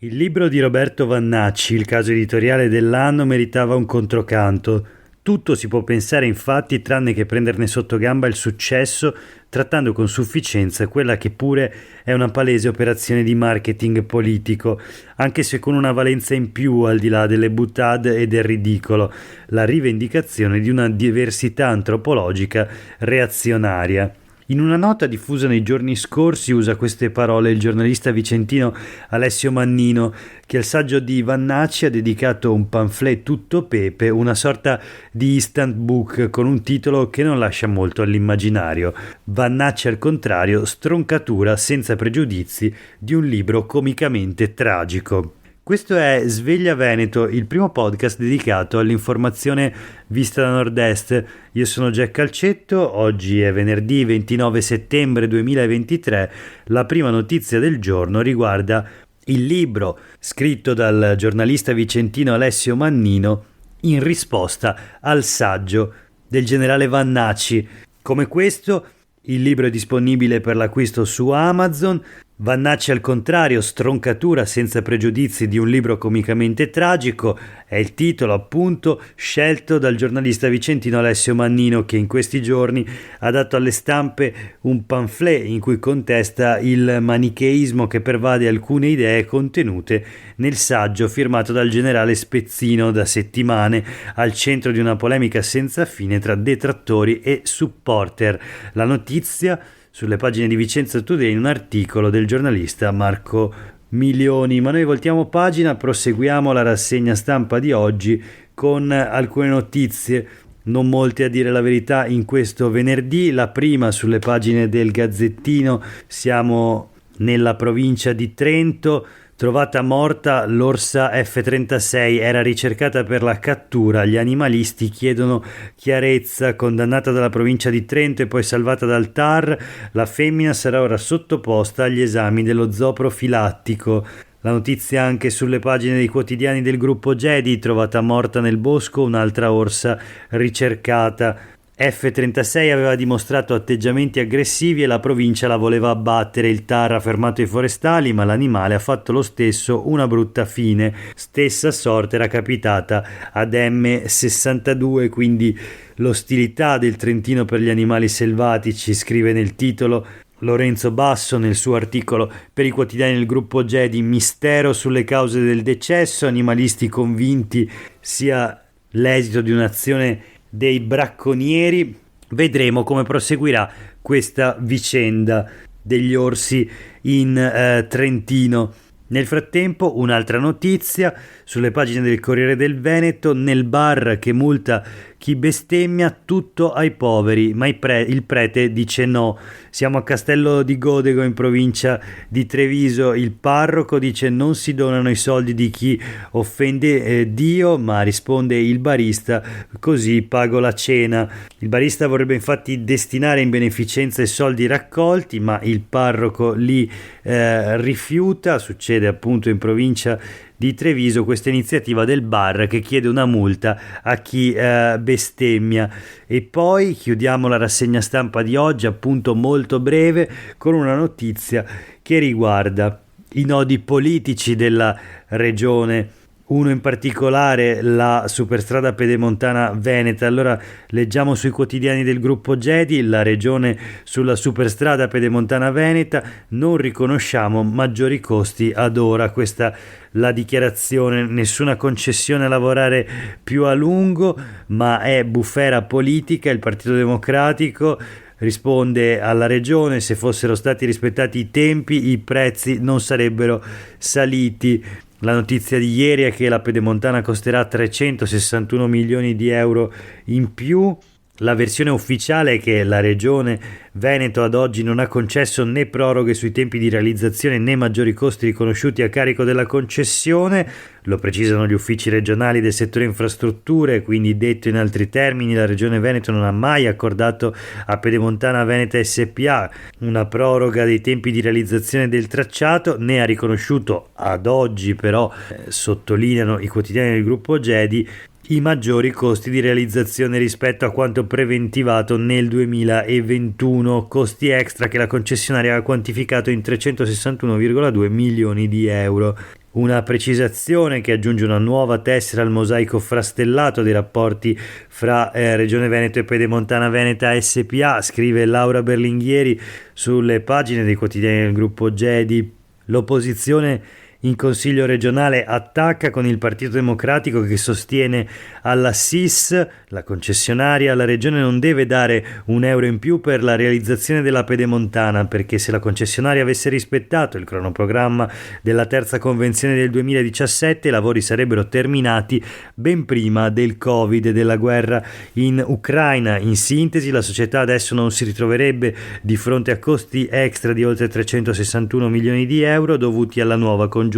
Il libro di Roberto Vannacci, il caso editoriale dell'anno, meritava un controcanto. Tutto si può pensare infatti tranne che prenderne sotto gamba il successo, trattando con sufficienza quella che pure è una palese operazione di marketing politico, anche se con una valenza in più al di là delle boutade e del ridicolo, la rivendicazione di una diversità antropologica reazionaria. In una nota diffusa nei giorni scorsi usa queste parole il giornalista vicentino Alessio Mannino, che al saggio di Vannacci ha dedicato un pamphlet tutto pepe, una sorta di instant book con un titolo che non lascia molto all'immaginario. Vannacci al contrario, stroncatura senza pregiudizi di un libro comicamente tragico. Questo è Sveglia Veneto, il primo podcast dedicato all'informazione vista da nord-est. Io sono Jack Calcetto, oggi è venerdì 29 settembre 2023. La prima notizia del giorno riguarda il libro scritto dal giornalista vicentino Alessio Mannino in risposta al saggio del generale Vannacci. Come questo, il libro è disponibile per l'acquisto su Amazon. Vannacci al contrario, stroncatura senza pregiudizi di un libro comicamente tragico, è il titolo appunto scelto dal giornalista vicentino Alessio Mannino, che in questi giorni ha dato alle stampe un pamphlet in cui contesta il manicheismo che pervade alcune idee contenute nel saggio firmato dal generale Spezzino, da settimane al centro di una polemica senza fine tra detrattori e supporter. La notizia sulle pagine di Vicenza Today in un articolo del giornalista Marco Milioni. Ma noi voltiamo pagina, proseguiamo la rassegna stampa di oggi con alcune notizie, non molte a dire la verità, in questo venerdì. La prima sulle pagine del Gazzettino, siamo nella provincia di Trento. Trovata morta l'orsa F-36, era ricercata per la cattura. Gli animalisti chiedono chiarezza. Condannata dalla provincia di Trento e poi salvata dal TAR, la femmina sarà ora sottoposta agli esami dello zoo profilattico. La notizia anche sulle pagine dei quotidiani del gruppo Gedi, trovata morta nel bosco un'altra orsa ricercata. F-36 aveva dimostrato atteggiamenti aggressivi e la provincia la voleva abbattere. Il TAR ha fermato i forestali, ma l'animale ha fatto lo stesso una brutta fine. Stessa sorte era capitata ad M62, quindi l'ostilità del Trentino per gli animali selvatici, scrive nel titolo Lorenzo Basso nel suo articolo per i quotidiani del gruppo Gedi. Mistero sulle cause del decesso, animalisti convinti sia l'esito di un'azione dei bracconieri. Vedremo come proseguirà questa vicenda degli orsi in Trentino. Nel frattempo, un'altra notizia sulle pagine del Corriere del Veneto: nel bar che multa chi bestemmia, tutto ai poveri, ma il prete dice no. Siamo a Castello di Godego in provincia di Treviso. Il parroco dice non si donano i soldi di chi offende Dio, ma risponde il barista, così pago la cena. Il barista vorrebbe infatti destinare in beneficenza i soldi raccolti, ma il parroco li rifiuta. Succede appunto in provincia di Treviso questa iniziativa del bar che chiede una multa a chi bestemmia. E poi chiudiamo la rassegna stampa di oggi, appunto molto breve, con una notizia che riguarda i nodi politici della regione. Uno in particolare, la superstrada pedemontana veneta. Allora leggiamo sui quotidiani del gruppo Gedi: la regione sulla superstrada pedemontana veneta, non riconosciamo maggiori costi ad ora. Questa la dichiarazione, nessuna concessione a lavorare più a lungo, ma è bufera politica. Il Partito Democratico risponde alla regione: se fossero stati rispettati i tempi, i prezzi non sarebbero saliti. La notizia di ieri è che la pedemontana costerà 361 milioni di euro in più. La versione ufficiale è che la regione Veneto ad oggi non ha concesso né proroghe sui tempi di realizzazione né maggiori costi riconosciuti a carico della concessione. Lo precisano gli uffici regionali del settore infrastrutture, quindi detto in altri termini, la regione Veneto non ha mai accordato a Pedemontana Veneta SPA una proroga dei tempi di realizzazione del tracciato, né ha riconosciuto ad oggi, però sottolineano i quotidiani del gruppo Gedi, i maggiori costi di realizzazione rispetto a quanto preventivato nel 2021, costi extra che la concessionaria ha quantificato in 361,2 milioni di euro. Una precisazione che aggiunge una nuova tessera al mosaico frastellato dei rapporti fra Regione Veneto e Pedemontana Veneta SPA, scrive Laura Berlinghieri sulle pagine dei quotidiani del gruppo GEDI. L'opposizione in Consiglio regionale attacca con il Partito Democratico che sostiene alla SIS, la concessionaria, la regione non deve dare €1 in più per la realizzazione della Pedemontana, perché se la concessionaria avesse rispettato il cronoprogramma della terza convenzione del 2017 i lavori sarebbero terminati ben prima del Covid e della guerra in Ucraina. In sintesi, la società adesso non si ritroverebbe di fronte a costi extra di oltre 361 milioni di euro dovuti alla nuova congiuntura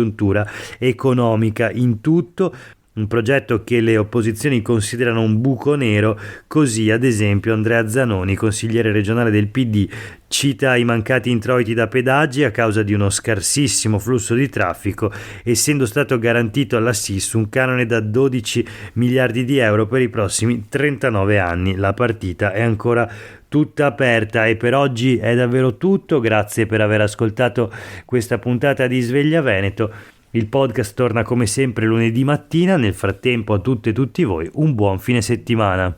economica. In tutto un progetto che le opposizioni considerano un buco nero, così ad esempio Andrea Zanoni, consigliere regionale del PD, cita i mancati introiti da pedaggi a causa di uno scarsissimo flusso di traffico, essendo stato garantito alla SIS un canone da 12 miliardi di euro per i prossimi 39 anni. La partita è ancora tutta aperta e per oggi è davvero tutto. Grazie per aver ascoltato questa puntata di Sveglia Veneto. Il podcast torna come sempre lunedì mattina. Nel frattempo a tutte e tutti voi un buon fine settimana.